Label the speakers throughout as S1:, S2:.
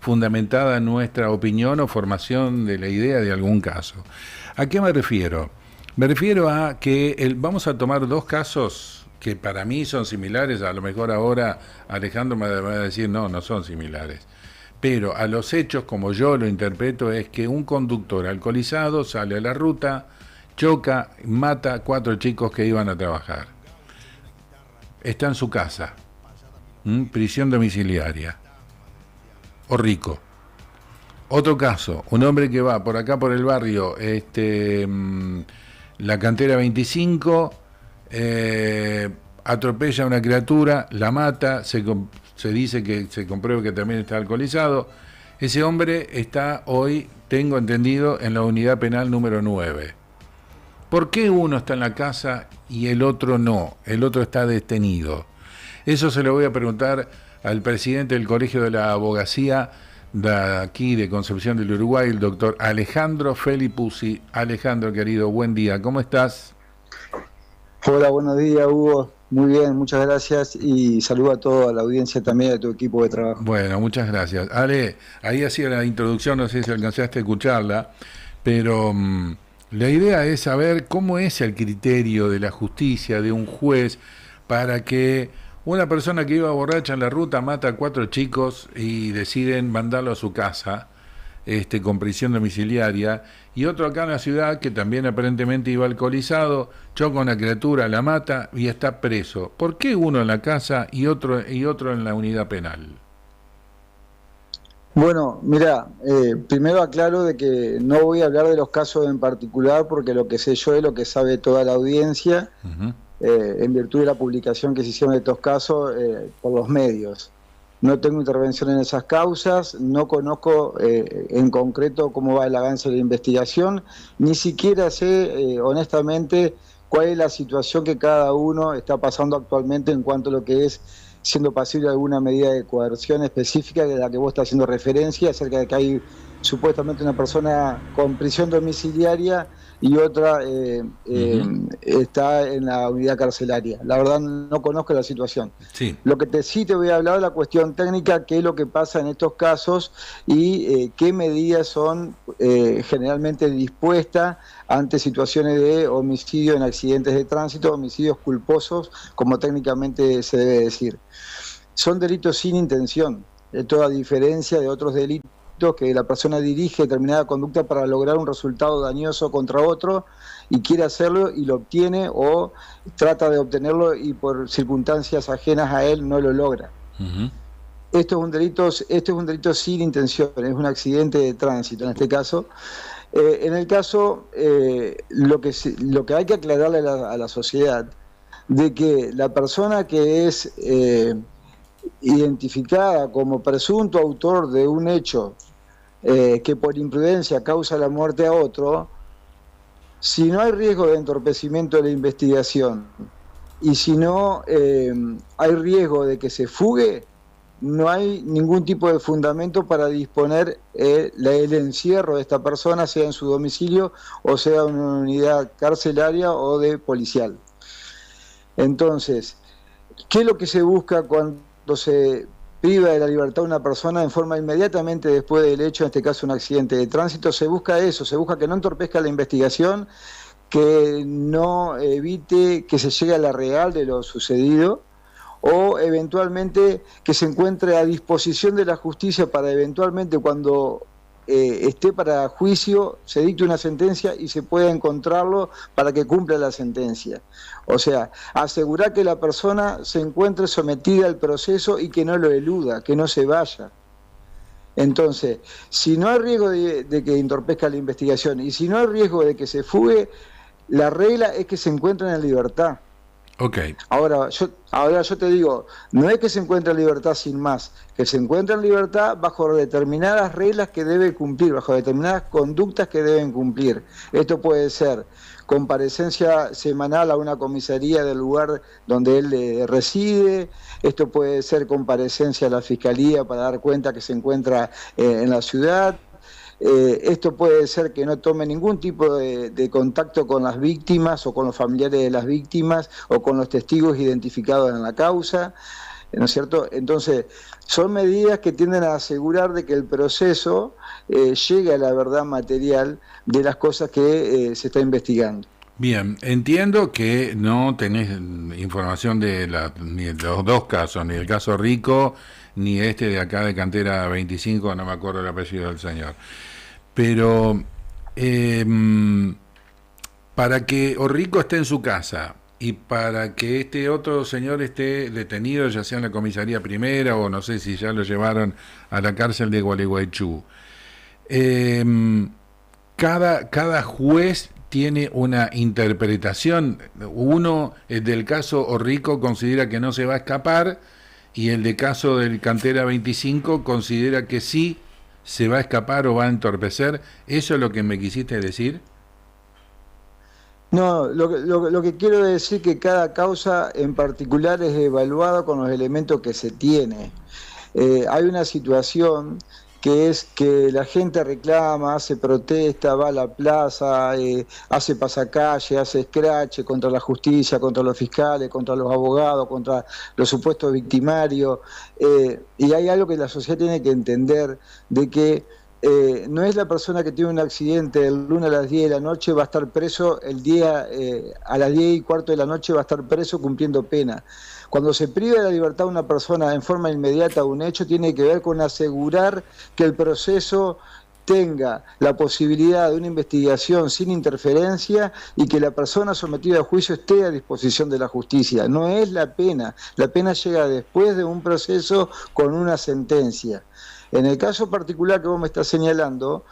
S1: fundamentada nuestra opinión o formación de la idea de algún caso. ¿A qué me refiero? Me refiero a que vamos a tomar dos casos que para mí son similares. A lo mejor ahora Alejandro me va a decir no son similares. Pero a los hechos, como yo lo interpreto, es que un conductor alcoholizado sale a la ruta, choca, mata a 4 chicos que iban a trabajar. Está en su casa, prisión domiciliaria, o rico. Otro caso, un hombre que va por acá por el barrio, la Cantera 25, atropella a una criatura, la mata, se dice que se comprueba que también está alcoholizado. Ese hombre está hoy, tengo entendido, en la unidad penal número 9. ¿Por qué uno está en la casa y el otro no? El otro está detenido. Eso se lo voy a preguntar al presidente del Colegio de la Abogacía de aquí de Concepción del Uruguay, el doctor Alejandro Felipuzzi. Alejandro, querido, buen día, ¿cómo estás?
S2: Hola, buenos días, Hugo. Muy bien, muchas gracias y saludo a toda la audiencia también de tu equipo de trabajo.
S1: Bueno, muchas gracias. Ale, ahí hacía la introducción, no sé si alcanzaste a escucharla, pero la idea es saber cómo es el criterio de la justicia, de un juez, para que una persona que iba borracha en la ruta mata a 4 chicos y deciden mandarlo a su casa, con prisión domiciliaria, y otro acá en la ciudad que también aparentemente iba alcoholizado, choca a una criatura, la mata y está preso. ¿Por qué uno en la casa y otro en la unidad penal?
S2: Bueno, mira, primero aclaro de que no voy a hablar de los casos en particular porque lo que sé yo es lo que sabe toda la audiencia, en virtud de la publicación que se hicieron de estos casos por los medios. No tengo intervención en esas causas, no conozco en concreto cómo va el avance de la investigación, ni siquiera sé honestamente cuál es la situación que cada uno está pasando actualmente en cuanto a lo que es siendo pasible de alguna medida de coerción específica de la que vos estás haciendo referencia, acerca de que hay supuestamente una persona con prisión domiciliaria y otra está en la unidad carcelaria. La verdad no conozco la situación.
S1: Sí.
S2: Lo que sí te voy a hablar de la cuestión técnica, qué es lo que pasa en estos casos y qué medidas son generalmente dispuestas ante situaciones de homicidio en accidentes de tránsito, homicidios culposos, como técnicamente se debe decir. Son delitos sin intención, de toda diferencia de otros delitos que la persona dirige determinada conducta para lograr un resultado dañoso contra otro y quiere hacerlo y lo obtiene o trata de obtenerlo y por circunstancias ajenas a él no lo logra. Esto es un delito sin intención, es un accidente de tránsito en este caso. En el caso, lo que hay que aclararle a la sociedad, de que la persona que es identificada como presunto autor de un hecho que por imprudencia causa la muerte a otro, si no hay riesgo de entorpecimiento de la investigación y si no hay riesgo de que se fugue, no hay ningún tipo de fundamento para disponer el encierro de esta persona, sea en su domicilio o sea en una unidad carcelaria o de policial. Entonces, ¿qué es lo que se busca cuando se priva de la libertad a una persona en forma inmediatamente después del hecho, en este caso un accidente de tránsito? Se busca eso, se busca que no entorpezca la investigación, que no evite que se llegue a la real de lo sucedido, o eventualmente que se encuentre a disposición de la justicia para eventualmente cuando esté para juicio se dicte una sentencia y se pueda encontrarlo para que cumpla la sentencia. O sea, asegurar que la persona se encuentre sometida al proceso y que no lo eluda, que no se vaya. Entonces, si no hay riesgo de que entorpezca la investigación y si no hay riesgo de que se fugue, la regla es que se encuentren en libertad.
S1: Okay.
S2: Ahora yo te digo, no es que se encuentre en libertad sin más, que se encuentre en libertad bajo determinadas reglas que debe cumplir, bajo determinadas conductas que deben cumplir. Esto puede ser comparecencia semanal a una comisaría del lugar donde él reside, esto puede ser comparecencia a la fiscalía para dar cuenta que se encuentra en la ciudad. Esto puede ser que no tome ningún tipo de contacto con las víctimas o con los familiares de las víctimas o con los testigos identificados en la causa. ¿no es cierto? Entonces, son medidas que tienden a asegurar de que el proceso llegue a la verdad material de las cosas que se está investigando.
S1: Bien, entiendo que no tenés información ni de los dos casos, ni el caso Rico, ni este de acá de Cantera 25, no me acuerdo el apellido del señor. Pero para que Orrico esté en su casa y para que este otro señor esté detenido, ya sea en la comisaría primera o no sé si ya lo llevaron a la cárcel de Gualeguaychú, cada juez tiene una interpretación. Uno, el del caso Orrico, considera que no se va a escapar, y el de caso del Cantera 25 considera que sí se va a escapar o va a entorpecer. ¿Eso es lo que me quisiste decir?
S2: No, lo que quiero decir es que cada causa en particular es evaluada con los elementos que se tiene. Hay una situación que es que la gente reclama, hace protesta, va a la plaza, hace pasacalle, hace escrache contra la justicia, contra los fiscales, contra los abogados, contra los supuestos victimarios, y hay algo que la sociedad tiene que entender, de que no es la persona que tiene un accidente el lunes a las 10 de la noche va a estar preso el día, a las 10:15 de la noche va a estar preso cumpliendo pena. Cuando se priva de la libertad a una persona en forma inmediata un hecho, tiene que ver con asegurar que el proceso tenga la posibilidad de una investigación sin interferencia y que la persona sometida a juicio esté a disposición de la justicia. No es la pena llega después de un proceso con una sentencia. En el caso particular que vos me estás señalando,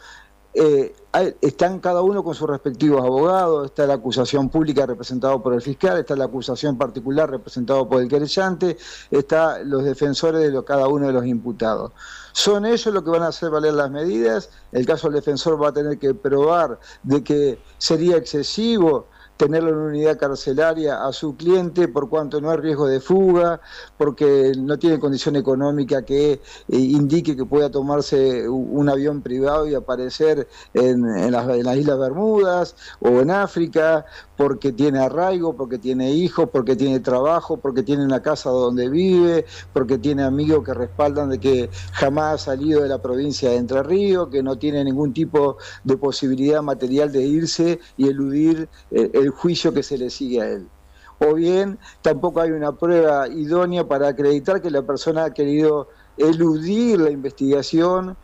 S2: están cada uno con sus respectivos abogados, está la acusación pública representada por el fiscal, está la acusación particular representada por el querellante, están los defensores de cada uno de los imputados. Son ellos los que van a hacer valer las medidas. El caso del defensor va a tener que probar de que sería excesivo tenerlo en una unidad carcelaria a su cliente por cuanto no hay riesgo de fuga, porque no tiene condición económica que indique que pueda tomarse un avión privado y aparecer en las Islas Bermudas o en África, porque tiene arraigo, porque tiene hijos, porque tiene trabajo, porque tiene una casa donde vive, porque tiene amigos que respaldan de que jamás ha salido de la provincia de Entre Ríos, que no tiene ningún tipo de posibilidad material de irse y eludir el juicio que se le sigue a él. O bien, tampoco hay una prueba idónea para acreditar que la persona ha querido eludir la investigación,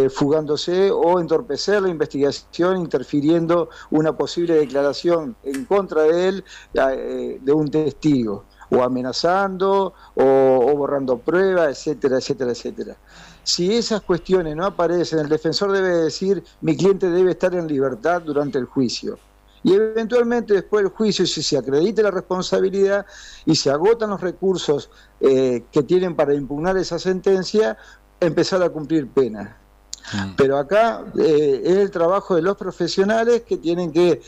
S2: fugándose, o entorpecer la investigación, interfiriendo una posible declaración en contra de él, de un testigo, o amenazando, o borrando pruebas, etcétera, etcétera, etcétera. Si esas cuestiones no aparecen, el defensor debe decir: mi cliente debe estar en libertad durante el juicio. Y eventualmente después del juicio, si se acredita la responsabilidad y se agotan los recursos que tienen para impugnar esa sentencia, empezar a cumplir pena. Pero acá es el trabajo de los profesionales que tienen que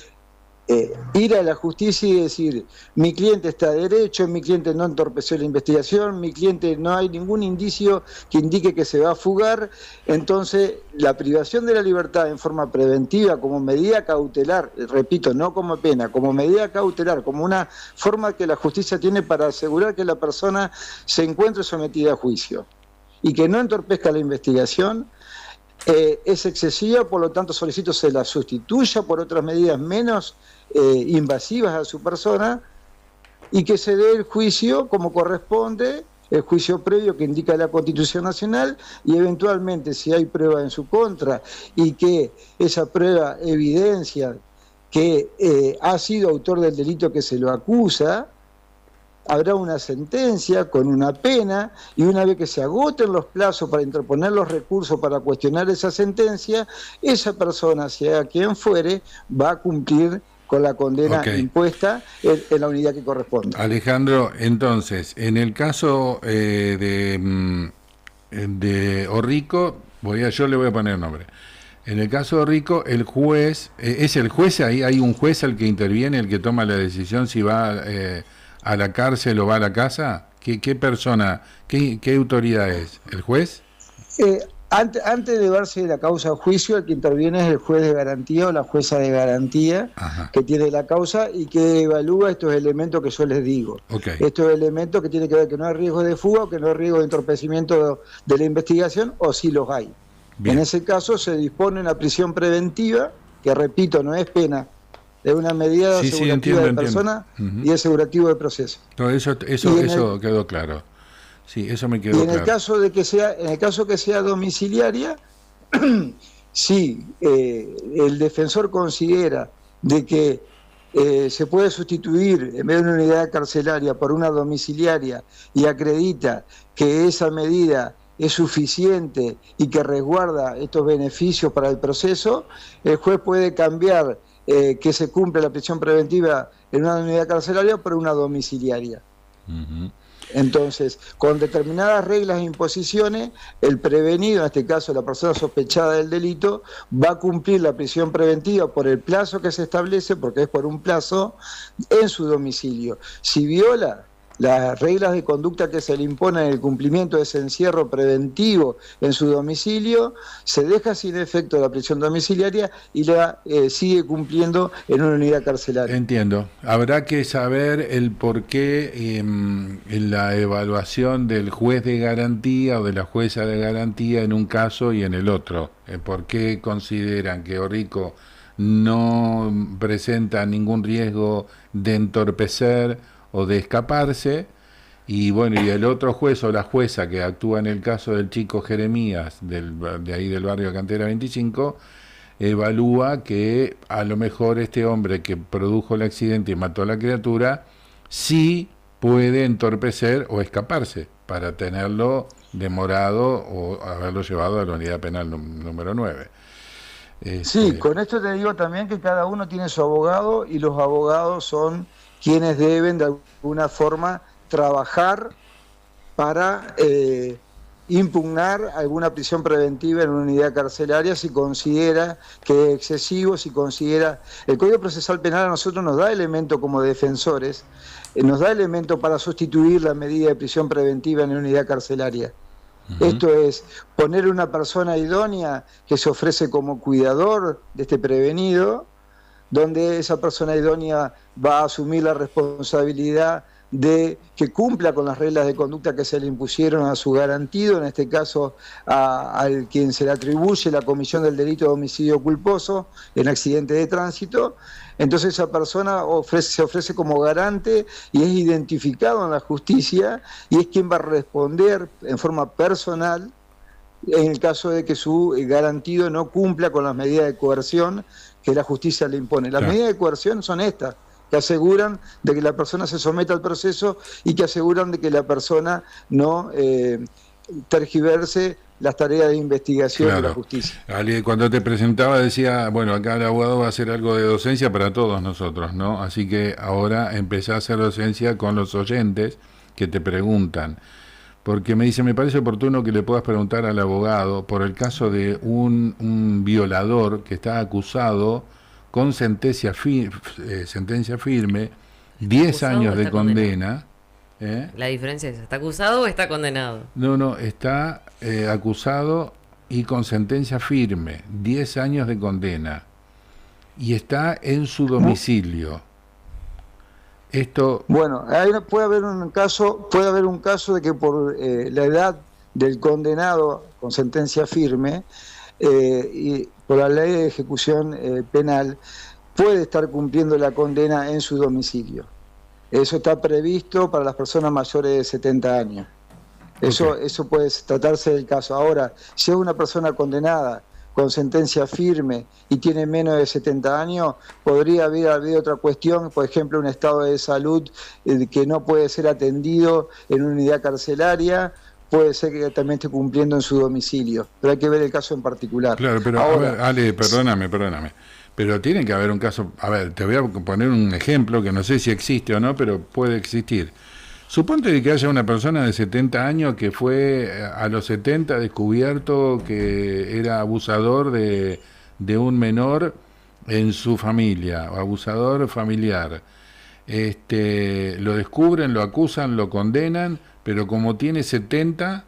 S2: ir a la justicia y decir: mi cliente está derecho, mi cliente no entorpeció la investigación, mi cliente no hay ningún indicio que indique que se va a fugar. Entonces, la privación de la libertad en forma preventiva, como medida cautelar, repito, no como pena, como medida cautelar, como una forma que la justicia tiene para asegurar que la persona se encuentre sometida a juicio y que no entorpezca la investigación, es excesiva. Por lo tanto, solicito se la sustituya por otras medidas menos invasivas a su persona, y que se dé el juicio como corresponde, el juicio previo que indica la Constitución Nacional, y eventualmente, si hay prueba en su contra y que esa prueba evidencia que ha sido autor del delito que se lo acusa, habrá una sentencia con una pena, y una vez que se agoten los plazos para interponer los recursos para cuestionar esa sentencia, esa persona, sea quien fuere, va a cumplir con la condena impuesta en la unidad que corresponde.
S1: Alejandro, entonces, en el caso de Orrico, yo le voy a poner nombre. En el caso de Orrico, el juez, ¿es el juez ahí? ¿Hay un juez al que interviene, el que toma la decisión si va a la cárcel o va a la casa? ¿Qué persona, qué autoridad es? ¿El juez?
S2: Antes de verse la causa a juicio, el que interviene es el juez de garantía o la jueza de garantía,
S1: Ajá.
S2: que tiene la causa y que evalúa estos elementos que yo les digo.
S1: Ok.
S2: Estos elementos que tienen que ver que no hay riesgo de fuga o que no hay riesgo de entorpecimiento de la investigación, o si los hay.
S1: Bien.
S2: En ese caso se dispone una prisión preventiva, que repito, no es pena, es una medida
S1: Sí, sí,
S2: asegurativa de
S1: entiendo.
S2: persona
S1: Ujú.
S2: y asegurativo de proceso.
S1: No, eso quedó claro. Sí, eso me
S2: Y
S1: quedó
S2: en el
S1: claro.
S2: caso de que sea, en el caso que sea domiciliaria, si el defensor considera de que se puede sustituir en vez de una unidad carcelaria por una domiciliaria y acredita que esa medida es suficiente y que resguarda estos beneficios para el proceso, el juez puede cambiar que se cumple la prisión preventiva en una unidad carcelaria por una domiciliaria.
S1: Ujú.
S2: Entonces, con determinadas reglas e imposiciones, el prevenido, en este caso la persona sospechada del delito, va a cumplir la prisión preventiva por el plazo que se establece, porque es por un plazo, en su domicilio. Si viola las reglas de conducta que se le imponen en el cumplimiento de ese encierro preventivo en su domicilio, se deja sin efecto la prisión domiciliaria y la sigue cumpliendo en una unidad carcelaria.
S1: Entiendo. Habrá que saber el por qué en la evaluación del juez de garantía o de la jueza de garantía en un caso y en el otro. ¿Por qué consideran que Orrico no presenta ningún riesgo de entorpecer o de escaparse? Y bueno, y el otro juez o la jueza que actúa en el caso del chico Jeremías, de ahí del barrio Cantera 25, evalúa que a lo mejor este hombre que produjo el accidente y mató a la criatura sí puede entorpecer o escaparse para tenerlo demorado o haberlo llevado a la unidad penal número 9.
S2: Sí, con esto te digo también que cada uno tiene su abogado y los abogados son quienes deben de alguna forma trabajar para impugnar alguna prisión preventiva en una unidad carcelaria si considera que es excesivo, si considera... El Código Procesal Penal a nosotros nos da elemento como defensores, nos da elemento para sustituir la medida de prisión preventiva en una unidad carcelaria. Esto es poner una persona idónea que se ofrece como cuidador de este prevenido, donde esa persona idónea va a asumir la responsabilidad de que cumpla con las reglas de conducta que se le impusieron a su garantido, en este caso al quien se le atribuye la comisión del delito de homicidio culposo en accidente de tránsito. Entonces esa persona se ofrece como garante y es identificado en la justicia y es quien va a responder en forma personal en el caso de que su garantido no cumpla con las medidas de coerción que la justicia le impone. Las medidas de coerción son estas, que aseguran de que la persona se someta al proceso y que aseguran de que la persona no tergiverse las tareas de investigación de la justicia.
S1: Ali, cuando te presentaba decía, bueno, acá el abogado va a hacer algo de docencia para todos nosotros, ¿no? Así que ahora empecé a hacer docencia con los oyentes que te preguntan. Porque me dice, me parece oportuno que le puedas preguntar al abogado por el caso de un violador que está acusado con sentencia firme, 10 años de condena.
S3: La diferencia es, ¿está acusado o está condenado?
S1: No, está acusado y con sentencia firme, 10 años de condena. Y está en su domicilio. Esto...
S2: Bueno, puede haber un caso de que por la edad del condenado con sentencia firme y por la ley de ejecución penal puede estar cumpliendo la condena en su domicilio. Eso está previsto para las personas mayores de 70 años. Eso puede tratarse del caso. Ahora, si es una persona condenada con sentencia firme y tiene menos de 70 años, podría haber otra cuestión, por ejemplo, un estado de salud que no puede ser atendido en una unidad carcelaria, puede ser que también esté cumpliendo en su domicilio, pero hay que ver el caso en particular.
S1: Claro, pero ahora, a ver, Ale, perdóname, pero tiene que haber un caso, a ver, te voy a poner un ejemplo que no sé si existe o no, pero puede existir. Suponte que haya una persona de 70 años que fue a los 70 descubierto que era abusador de un menor en su familia, o abusador familiar. Lo descubren, lo acusan, lo condenan, pero como tiene 70,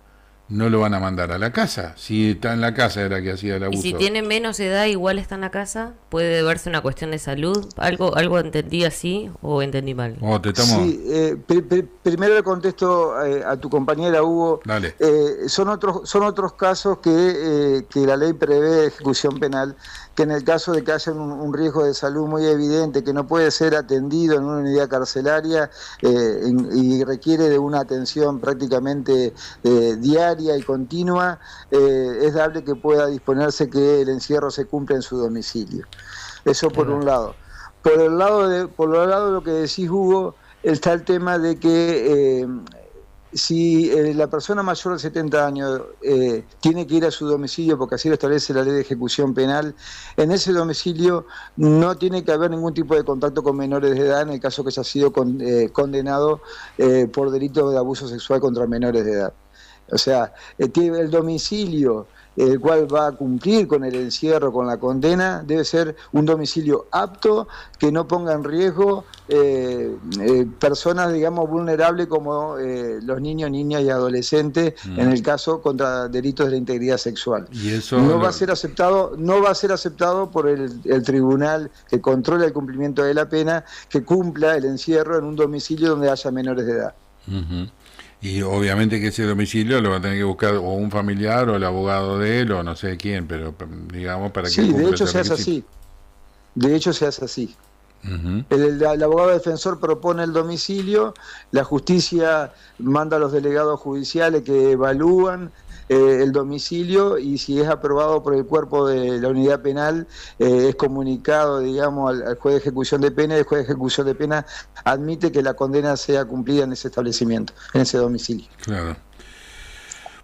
S1: no lo van a mandar a la casa. Si está en la casa era que hacía el abuso.
S3: Y si tiene menos edad, igual está en la casa, puede deberse una cuestión de salud. ¿Algo entendí así o entendí mal?
S2: Sí, primero le contesto a tu compañera Hugo.
S1: Dale.
S2: Son otros casos que la ley prevé de ejecución penal, que en el caso de que haya un riesgo de salud muy evidente, que no puede ser atendido en una unidad carcelaria y requiere de una atención prácticamente diaria y continua, es dable que pueda disponerse que el encierro se cumpla en su domicilio. Eso por un lado. Por el lado de lo que decís, Hugo, está el tema de que si la persona mayor de 70 años tiene que ir a su domicilio, porque así lo establece la ley de ejecución penal, en ese domicilio no tiene que haber ningún tipo de contacto con menores de edad en el caso que haya sido condenado por delito de abuso sexual contra menores de edad. O sea, el domicilio el cual va a cumplir con el encierro, con la condena, debe ser un domicilio apto, que no ponga en riesgo personas, digamos, vulnerables como los niños, niñas y adolescentes, en el caso contra delitos de la integridad sexual.
S1: Y eso
S2: no va a ser aceptado por el tribunal que controla el cumplimiento de la pena, que cumpla el encierro en un domicilio donde haya menores de edad.
S1: Y obviamente que ese domicilio lo va a tener que buscar o un familiar o el abogado de él o no sé quién, pero digamos para que
S2: sí, de hecho se hace así. De hecho se hace así. El abogado defensor propone el domicilio, la justicia manda a los delegados judiciales que evalúan el domicilio y si es aprobado por el cuerpo de la unidad penal es comunicado, digamos, al juez de ejecución de pena, y el juez de ejecución de pena admite que la condena sea cumplida en ese establecimiento, en ese domicilio.
S1: Claro.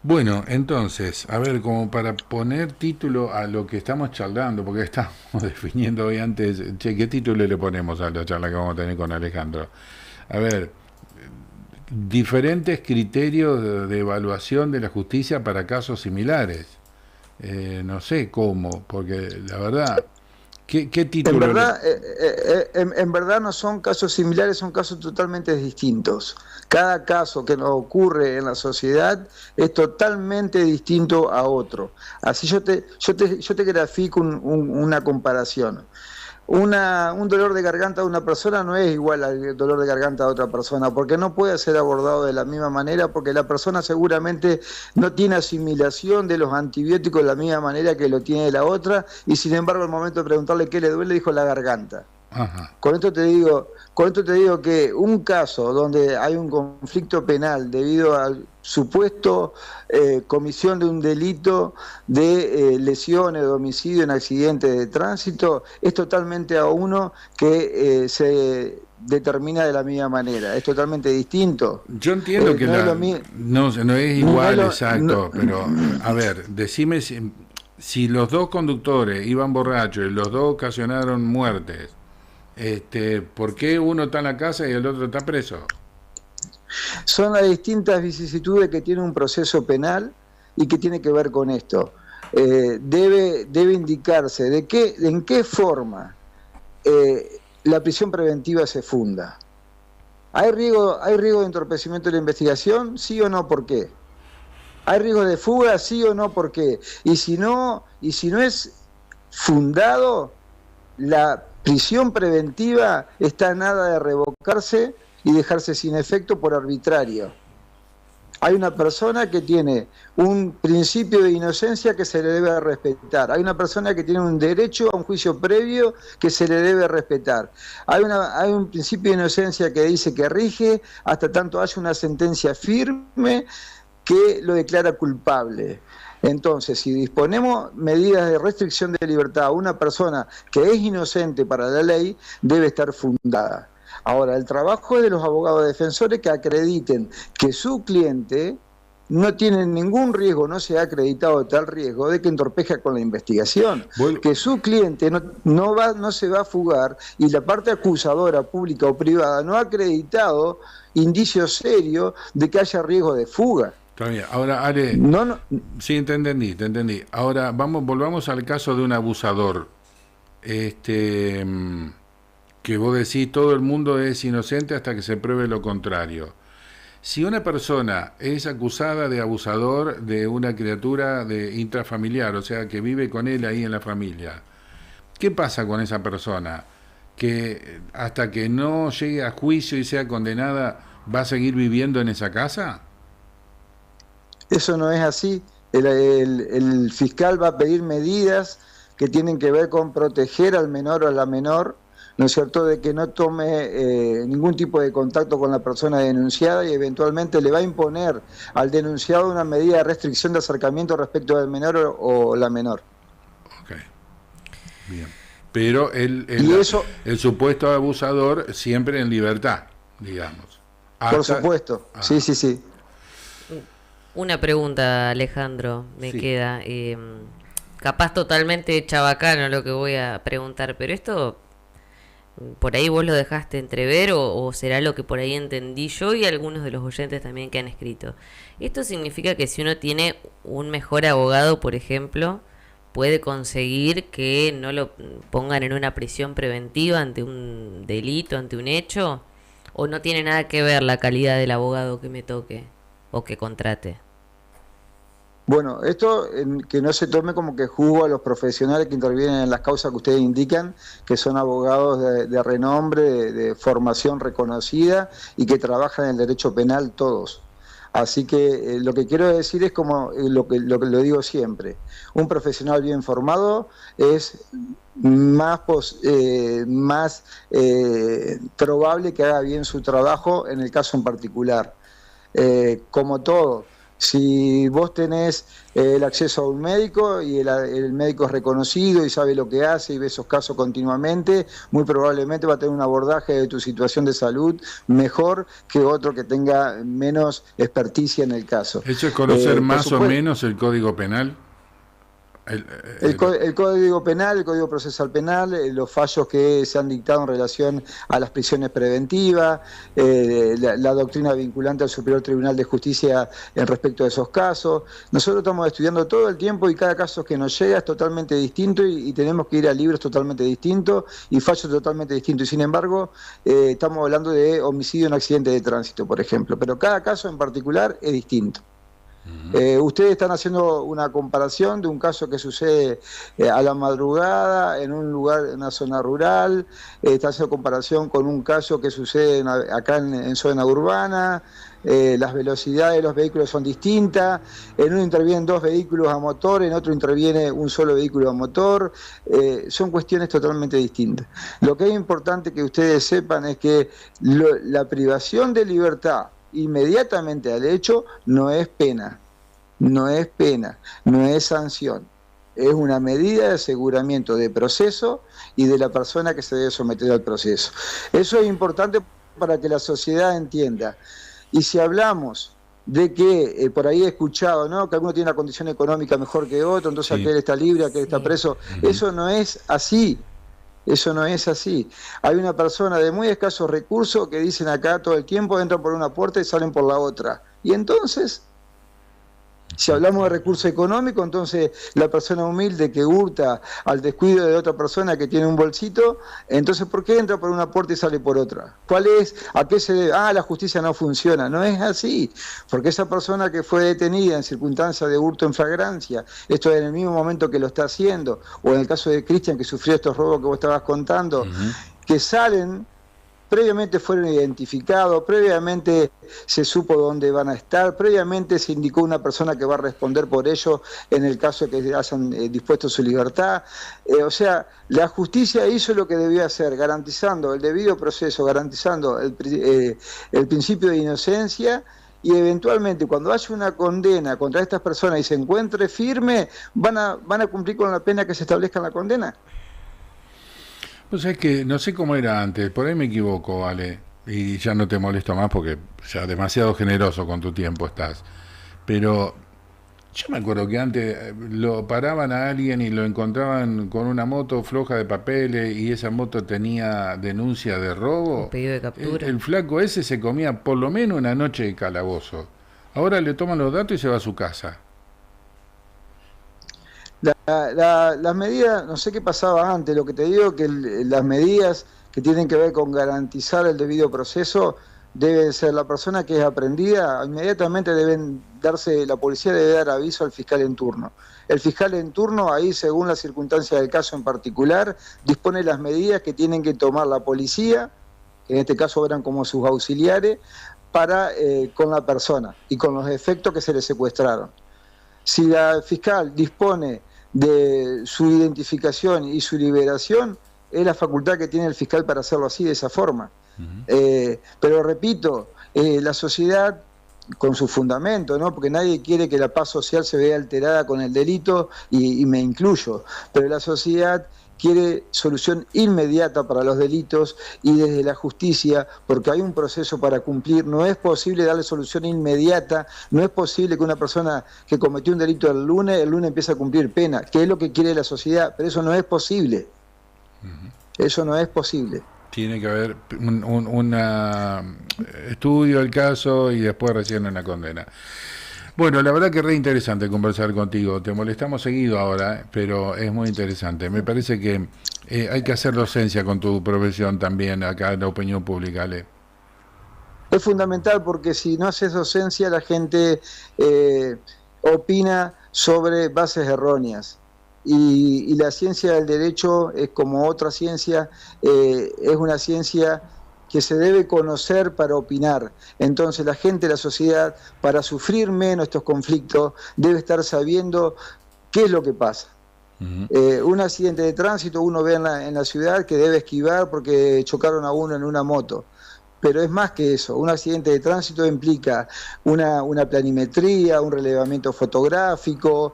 S1: Bueno, entonces, a ver, como para poner título a lo que estamos charlando, porque estamos definiendo hoy antes, ¿qué título le ponemos a la charla que vamos a tener con Alejandro? A ver, diferentes criterios de evaluación de la justicia para casos similares. No sé cómo, porque la verdad, ¿qué título?
S2: En verdad no son casos similares, son casos totalmente distintos. Cada caso que nos ocurre en la sociedad es totalmente distinto a otro. Así yo te grafico una comparación. Un dolor de garganta de una persona no es igual al dolor de garganta de otra persona, porque no puede ser abordado de la misma manera, porque la persona seguramente no tiene asimilación de los antibióticos de la misma manera que lo tiene la otra, y sin embargo al momento de preguntarle qué le duele, dijo la garganta.
S1: Ajá.
S2: Con esto te digo que un caso donde hay un conflicto penal debido al supuesto comisión de un delito de lesiones, de homicidio en accidente de tránsito, es totalmente a uno que se determina de la misma manera, es totalmente distinto.
S1: Yo entiendo que no es igual, exacto, pero a ver, decime si los dos conductores iban borrachos y los dos ocasionaron muertes, ¿por qué uno está en la casa y el otro está preso?
S2: Son las distintas vicisitudes que tiene un proceso penal y que tiene que ver con esto. Debe indicarse en qué forma la prisión preventiva se funda. ¿Hay riesgo de entorpecimiento de la investigación? ¿Sí o no? ¿Por qué? ¿Hay riesgo de fuga? ¿Sí o no? ¿Por qué? Y si no es fundado, la prisión preventiva está a nada de revocarse y dejarse sin efecto por arbitrario. Hay una persona que tiene un principio de inocencia que se le debe respetar. Hay una persona que tiene un derecho a un juicio previo que se le debe respetar. Hay un principio de inocencia que dice que rige hasta tanto haya una sentencia firme que lo declara culpable. Entonces, si disponemos medidas de restricción de libertad a una persona que es inocente para la ley, debe estar fundada. Ahora, el trabajo es de los abogados defensores que acrediten que su cliente no tiene ningún riesgo, no se ha acreditado tal riesgo de que entorpezca con la investigación, que su cliente no se va a fugar y la parte acusadora, pública o privada, no ha acreditado indicios serios de que haya riesgo de fuga.
S1: Está bien. Ahora, Ale, sí, te entendí. Ahora, volvamos al caso de un abusador. Que vos decís todo el mundo es inocente hasta que se pruebe lo contrario. Si una persona es acusada de abusador de una criatura de intrafamiliar, o sea, que vive con él ahí en la familia, ¿qué pasa con esa persona? Que hasta que no llegue a juicio y sea condenada, ¿va a seguir viviendo en esa casa?
S2: Eso no es así. El fiscal va a pedir medidas que tienen que ver con proteger al menor o a la menor, ¿no es cierto?, de que no tome ningún tipo de contacto con la persona denunciada y eventualmente le va a imponer al denunciado una medida de restricción de acercamiento respecto del menor o la menor.
S1: Ok, bien. Pero
S2: Y eso,
S1: el supuesto abusador siempre en libertad, digamos.
S2: por supuesto, sí, sí, sí.
S3: Una pregunta, Alejandro, me
S1: Sí.
S3: queda. Capaz totalmente chabacano lo que voy a preguntar, pero esto por ahí vos lo dejaste entrever o será lo que por ahí entendí yo y algunos de los oyentes también que han escrito. Esto significa que si uno tiene un mejor abogado, por ejemplo, puede conseguir que no lo pongan en una prisión preventiva ante un delito, ante un hecho, o no tiene nada que ver la calidad del abogado que me toque o que contrate.
S2: Bueno, esto que no se tome como que juzgo a los profesionales que intervienen en las causas que ustedes indican, que son abogados de renombre, de formación reconocida y que trabajan en el derecho penal todos. Así que lo que quiero decir es como lo digo siempre, un profesional bien formado es más probable que haga bien su trabajo en el caso en particular. Como todo, si vos tenés el acceso a un médico y el médico es reconocido y sabe lo que hace y ve esos casos continuamente, muy probablemente va a tener un abordaje de tu situación de salud mejor que otro que tenga menos experticia en el caso.
S1: ¿Eso es conocer más o
S2: supuesto,
S1: menos el Código Penal?
S2: el Código Penal, el Código Procesal Penal, los fallos que se han dictado en relación a las prisiones preventivas, la doctrina vinculante al Superior Tribunal de Justicia en respecto a esos casos. Nosotros estamos estudiando todo el tiempo y cada caso que nos llega es totalmente distinto y tenemos que ir a libros totalmente distintos y fallos totalmente distintos. Y sin embargo, estamos hablando de homicidio en accidente de tránsito, por ejemplo, pero cada caso en particular es distinto. Ustedes están haciendo una comparación de un caso que sucede a la madrugada en un lugar, en una zona rural, están haciendo comparación con un caso que sucede acá en zona urbana, las velocidades de los vehículos son distintas, en uno intervienen 2 vehículos a motor, en otro interviene un solo vehículo a motor, son cuestiones totalmente distintas. Lo que es importante que ustedes sepan es que la privación de libertad inmediatamente al hecho no es pena, no es pena, no es sanción, es una medida de aseguramiento de proceso y de la persona que se debe someter al proceso. Eso es importante para que la sociedad entienda. Y si hablamos de que por ahí he escuchado, ¿no?, que alguno tiene una condición económica mejor que otro, entonces aquel está libre, aquel está preso, eso no es así. Eso no es así. Hay una persona de muy escasos recursos que dicen acá todo el tiempo, entran por una puerta y salen por la otra. Y entonces, si hablamos de recurso económico, entonces la persona humilde que hurta al descuido de otra persona que tiene un bolsito, entonces ¿por qué entra por una puerta y sale por otra? ¿Cuál es? ¿A qué se debe? Ah, la justicia no funciona. No es así, porque esa persona que fue detenida en circunstancias de hurto en flagrancia, esto es en el mismo momento que lo está haciendo, o en el caso de Cristian que sufrió estos robos que vos estabas contando, que salen, previamente fueron identificados, previamente se supo dónde van a estar, previamente se indicó una persona que va a responder por ello en el caso de que hayan dispuesto su libertad. O sea, la justicia hizo lo que debió hacer, garantizando el debido proceso, garantizando el principio de inocencia, y eventualmente cuando haya una condena contra estas personas y se encuentre firme, van a cumplir con la pena que se establezca en la condena.
S1: Pues es que no sé cómo era antes, por ahí me equivoco, Ale, y ya no te molesto más porque ya demasiado generoso con tu tiempo estás. Pero yo me acuerdo que antes lo paraban a alguien y lo encontraban con una moto floja de papeles y esa moto tenía denuncia de robo.
S3: Un pedido de captura.
S1: El flaco ese se comía por lo menos una noche de calabozo. Ahora le toman los datos y se va a su casa.
S2: Las medidas, no sé qué pasaba antes, lo que te digo que las medidas que tienen que ver con garantizar el debido proceso debe ser la persona que es aprendida, inmediatamente la policía debe dar aviso al fiscal en turno. El fiscal en turno, ahí según las circunstancias del caso en particular, dispone las medidas que tienen que tomar la policía, que en este caso eran como sus auxiliares, con la persona y con los efectos que se le secuestraron. Si la fiscal dispone de su identificación y su liberación, es la facultad que tiene el fiscal para hacerlo así, de esa forma. Pero repito, la sociedad, con su fundamento, ¿no? Porque nadie quiere que la paz social se vea alterada con el delito, y me incluyo, pero la sociedad quiere solución inmediata para los delitos y desde la justicia, porque hay un proceso para cumplir. No es posible darle solución inmediata, no es posible que una persona que cometió un delito el lunes empiece a cumplir pena, que es lo que quiere la sociedad, pero eso no es posible. Eso no es posible.
S1: Tiene que haber un estudio del caso y después recién una condena. Bueno, la verdad que es re interesante conversar contigo. Te molestamos seguido ahora, pero es muy interesante. Me parece que hay que hacer docencia con tu profesión también acá en la opinión pública, Ale.
S2: Es fundamental porque si no haces docencia, la gente opina sobre bases erróneas. Y la ciencia del derecho es como otra ciencia, es una ciencia que se debe conocer para opinar. Entonces la gente, la sociedad, para sufrir menos estos conflictos, debe estar sabiendo qué es lo que pasa. Un accidente de tránsito uno ve en la ciudad que debe esquivar porque chocaron a uno en una moto. Pero es más que eso. Un accidente de tránsito implica una planimetría, un relevamiento fotográfico,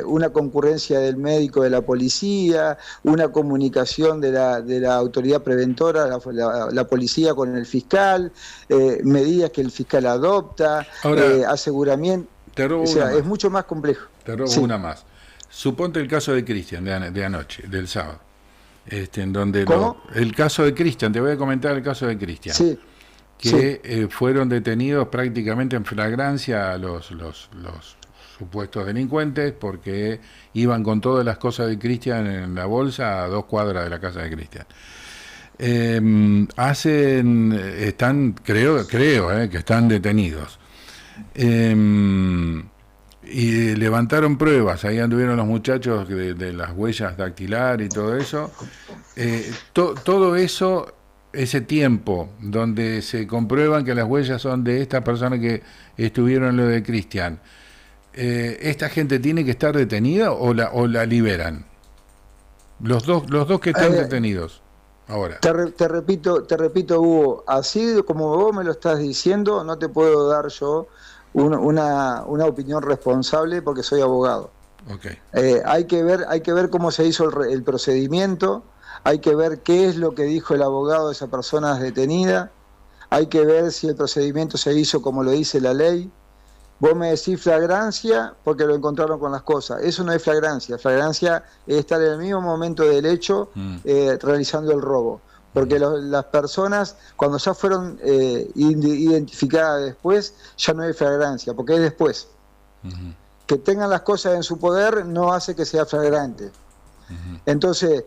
S2: una concurrencia del médico, de la policía, una comunicación de la autoridad preventora, la policía con el fiscal, medidas que el fiscal adopta, aseguramiento.
S1: Te robo
S2: es mucho más complejo.
S1: Te robo una más. Suponte el caso de Cristian de anoche, del sábado. En donde el caso de Cristian, te voy a comentar el caso de Cristian, que fueron detenidos prácticamente en flagrancia los supuestos delincuentes porque iban con todas las cosas de Cristian en la bolsa a 2 cuadras de la casa de Cristian. Creo que están detenidos. Y levantaron pruebas, ahí anduvieron los muchachos de las huellas dactilares y todo eso. Todo eso, ese tiempo donde se comprueban que las huellas son de esta persona que estuvieron en lo de Cristian, ¿esta gente tiene que estar detenida o la liberan? Los dos que están detenidos ahora.
S2: Te repito, Hugo, así como vos me lo estás diciendo, no te puedo dar yo una opinión responsable porque soy abogado.
S1: Okay.
S2: Hay que ver cómo se hizo el procedimiento, hay que ver qué es lo que dijo el abogado de esa persona detenida, hay que ver si el procedimiento se hizo como lo dice la ley. Vos me decís flagrancia porque lo encontraron con las cosas. Eso no es flagrancia. Flagrancia es estar en el mismo momento del hecho realizando el robo. Porque las personas, cuando ya fueron identificadas después, ya no hay flagrancia, porque es después. Que tengan las cosas en su poder no hace que sea flagrante. Entonces,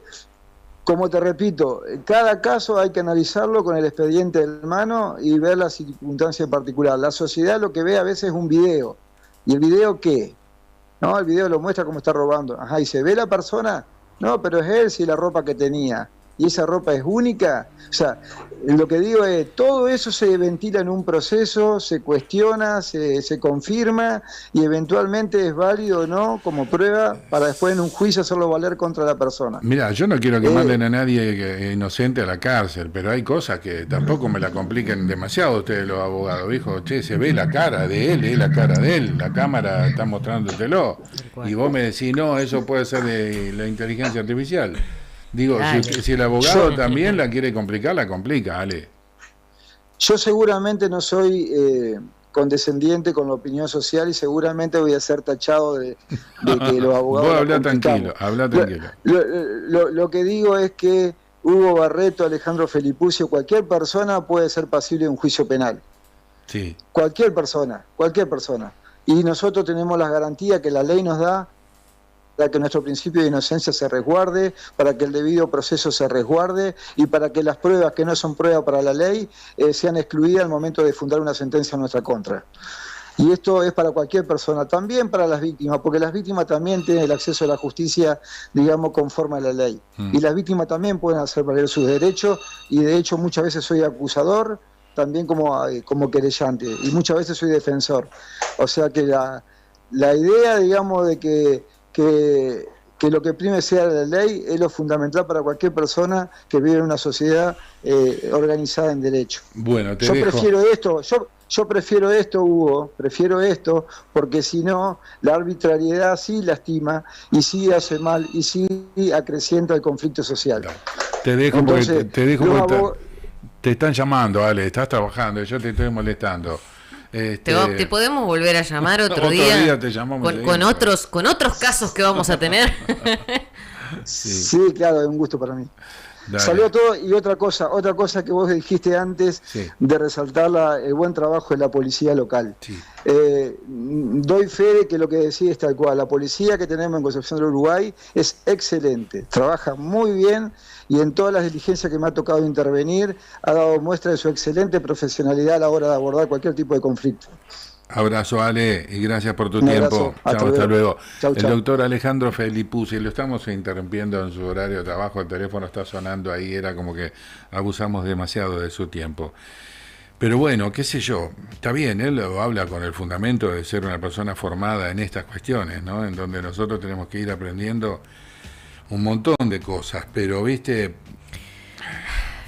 S2: como te repito, cada caso hay que analizarlo con el expediente en mano y ver la circunstancia en particular. La sociedad lo que ve a veces es un video. ¿Y el video qué? No, el video lo muestra cómo está robando. Ajá, ¿y se ve la persona? No, pero es él, si la ropa que tenía. ¿Y esa ropa es única? O sea, lo que digo es, todo eso se ventila en un proceso, se cuestiona, se confirma y eventualmente es válido o no como prueba para después en un juicio hacerlo valer contra la persona.
S1: Mira, yo no quiero que manden a nadie inocente a la cárcel, pero hay cosas que tampoco me la compliquen demasiado ustedes los abogados, hijo. Che, se ve la cara de él, es la cara de él, la cámara está mostrándotelo. Y vos me decís, no, eso puede ser de la inteligencia artificial. Digo, si el abogado también la quiere complicar, la complica, Ale.
S2: Yo seguramente no soy condescendiente con la opinión social y seguramente voy a ser tachado de que los abogados...
S1: Vos habla tranquilo.
S2: Lo que digo es que Hugo Barreto, Alejandro Felipuccio, cualquier persona puede ser pasible de un juicio penal.
S1: Sí.
S2: Cualquier persona. Y nosotros tenemos las garantías que la ley nos da que nuestro principio de inocencia se resguarde, para que el debido proceso se resguarde y para que las pruebas que no son pruebas para la ley sean excluidas al momento de fundar una sentencia en nuestra contra. Y esto es para cualquier persona, también para las víctimas, porque las víctimas también tienen el acceso a la justicia, digamos, conforme a la ley. Y las víctimas también pueden hacer valer sus derechos, y de hecho muchas veces soy acusador, también como querellante, y muchas veces soy defensor. O sea que la idea, digamos, de que lo que prime sea la ley es lo fundamental para cualquier persona que vive en una sociedad organizada en derecho.
S1: Bueno,
S2: yo prefiero esto, Hugo, prefiero esto, porque si no, la arbitrariedad sí lastima, y sí hace mal, y sí acrecienta el conflicto social.
S1: Te dejo. Entonces, te están llamando, Ale, estás trabajando, yo te estoy molestando.
S3: Te podemos volver a llamar otro día
S1: te llamamos
S3: con otros casos que vamos a tener.
S2: Sí, claro, es un gusto para mí.
S1: Dale.
S2: Saludos a todos. Y otra cosa que vos dijiste antes, de resaltar el buen trabajo de la policía local.
S1: Sí.
S2: Doy fe de que lo que decís es tal cual. La policía que tenemos en Concepción del Uruguay es excelente, trabaja muy bien, y en todas las diligencias que me ha tocado intervenir ha dado muestra de su excelente profesionalidad a la hora de abordar cualquier tipo de conflicto.
S1: Abrazo, Ale, y gracias por tu tiempo. Hasta luego.
S2: Chau.
S1: El doctor Alejandro Felipuzzi, lo estamos interrumpiendo en su horario de trabajo, el teléfono está sonando ahí, era como que abusamos demasiado de su tiempo. Pero bueno, qué sé yo, está bien, él habla con el fundamento de ser una persona formada en estas cuestiones, ¿no? En donde nosotros tenemos que ir aprendiendo un montón de cosas, pero, viste...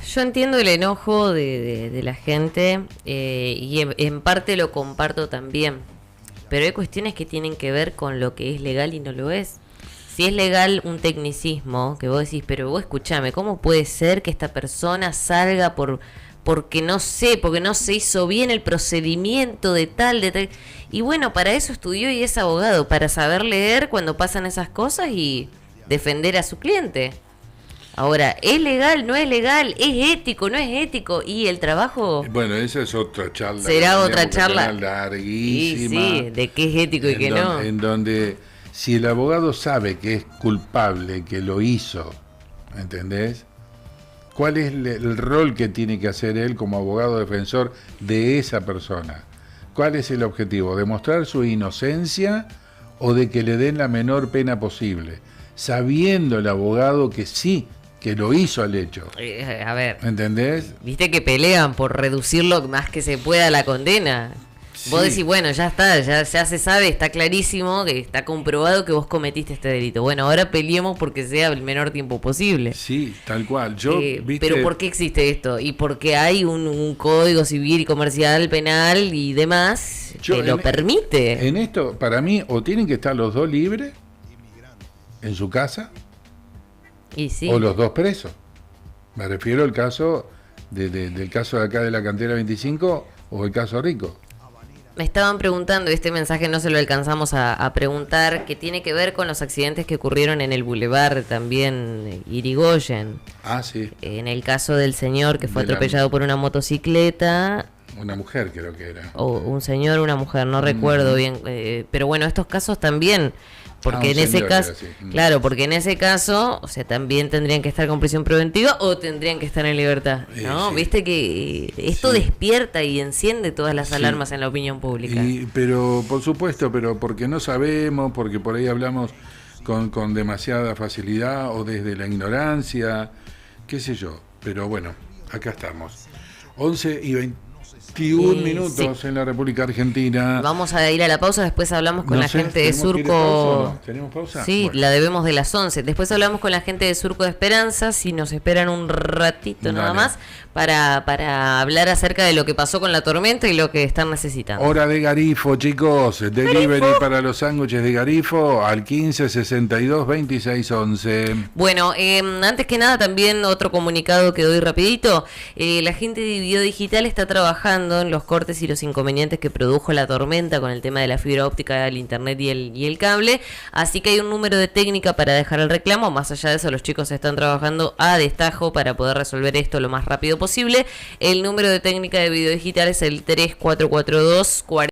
S3: Yo entiendo el enojo de la gente y en parte lo comparto también, pero hay cuestiones que tienen que ver con lo que es legal y no lo es. Si es legal un tecnicismo, que vos decís, pero vos escuchame, ¿cómo puede ser que esta persona salga porque no se hizo bien el procedimiento de tal? Y bueno, para eso estudió y es abogado, para saber leer cuando pasan esas cosas y defender a su cliente. Ahora, ¿es legal? ¿No es legal? ¿Es ético? ¿No es ético? Y el trabajo...
S1: Bueno, esa es otra charla.
S3: Será otra charla
S1: larguísima.
S3: Sí, de qué es ético y qué no.
S1: En donde, si el abogado sabe que es culpable, que lo hizo, ¿entendés? ¿Cuál es el rol que tiene que hacer él como abogado defensor de esa persona? ¿Cuál es el objetivo? ¿Demostrar su inocencia o de que le den la menor pena posible? Sabiendo el abogado que sí, que lo hizo al hecho.
S3: A ver.
S1: ¿Entendés?
S3: Viste que pelean por reducir lo más que se pueda la condena. Sí. Vos decís, bueno, ya está, ya se sabe, está clarísimo, que está comprobado que vos cometiste este delito. Bueno, ahora peleemos porque sea el menor tiempo posible.
S1: Sí, tal cual.
S3: Pero ¿por qué existe esto? Y porque hay un código civil y comercial, penal y demás que lo permite.
S1: En esto, para mí, o tienen que estar los dos libres en su casa,
S3: y sí,
S1: o los dos presos. Me refiero al caso del caso de acá de la cantera 25 o el caso Rico.
S3: Me estaban preguntando, este mensaje no se lo alcanzamos a preguntar, que tiene que ver con los accidentes que ocurrieron en el Boulevard también Irigoyen.
S1: Ah, sí.
S3: En el caso del señor que fue atropellado por una motocicleta.
S1: Una mujer creo que era.
S3: O un señor o una mujer, no recuerdo bien. Pero bueno, estos casos también... Porque en ese caso, claro, porque en ese caso, o sea, también tendrían que estar con prisión preventiva o tendrían que estar en libertad, ¿no?
S1: Sí.
S3: Viste que esto despierta y enciende todas las alarmas en la opinión pública.
S1: Pero, por supuesto, pero porque no sabemos, porque por ahí hablamos con demasiada facilidad o desde la ignorancia, qué sé yo. Pero bueno, acá estamos. 11:21 minutos en la República Argentina.
S3: Vamos a ir a la pausa, después hablamos con la gente de Surco.
S1: ¿Tenemos pausa?
S3: Sí,
S1: bueno.
S3: La debemos de las 11. Después hablamos con la gente de Surco de Esperanza, si nos esperan un ratito nada más, para hablar acerca de lo que pasó con la tormenta y lo que están necesitando.
S1: Hora de Garifo, chicos. Delivery para los sándwiches de Garifo al 15 62 26 11.
S3: Bueno, antes que nada también otro comunicado que doy rapidito. La gente de Biodigital está trabajando en los cortes y los inconvenientes que produjo la tormenta con el tema de la fibra óptica, el internet y el cable. Así que hay un número de técnica para dejar el reclamo. Más allá de eso, los chicos están trabajando a destajo para poder resolver esto lo más rápido posible. El número de técnica de Biodigital es el 3442 40.